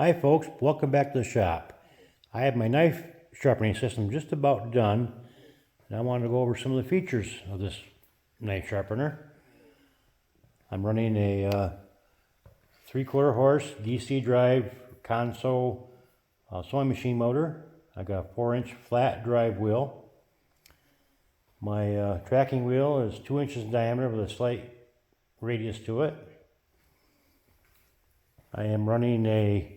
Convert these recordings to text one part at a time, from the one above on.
Hi folks, welcome back to the shop. I have my knife sharpening system just about done, and I wanted to go over some of the features of this knife sharpener. I'm running a 3/4 horse DC drive console sewing machine motor. I got a 4-inch flat drive wheel. My tracking wheel is 2 inches in diameter with a slight radius to it. I am running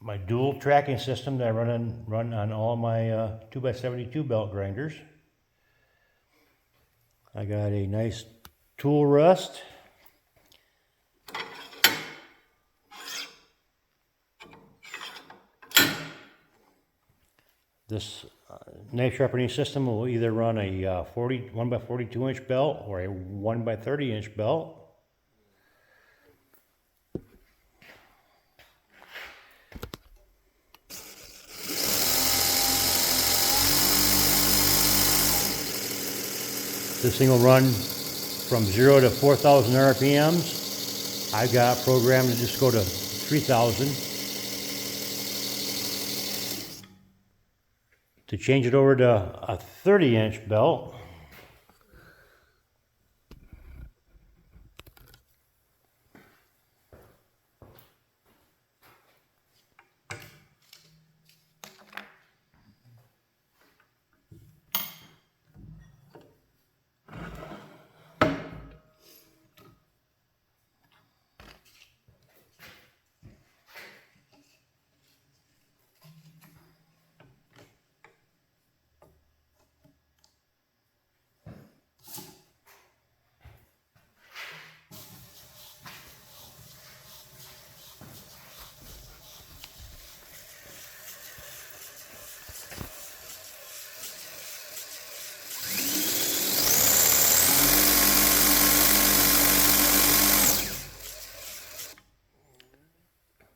my dual tracking system that I run on all my 2x72 belt grinders. I got a nice tool rest. This knife sharpening system will either run a 1x42 inch belt or a 1x30 inch belt. This thing will run from 0 to 4,000 RPMs. I've got programmed to just go to 3,000. To change it over to a 30-inch belt,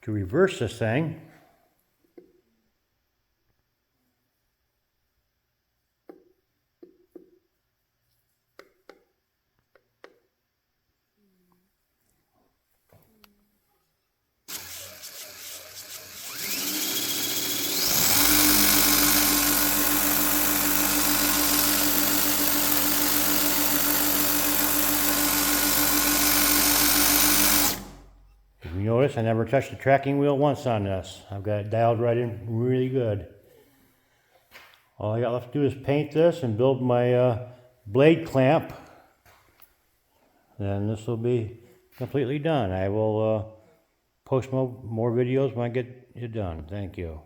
to reverse this thing, if you notice, I never touched the tracking wheel once on this. I've got it dialed right in really good. All I got left to do is paint this and build my blade clamp. Then this will be completely done. I will post more videos when I get it done. Thank you.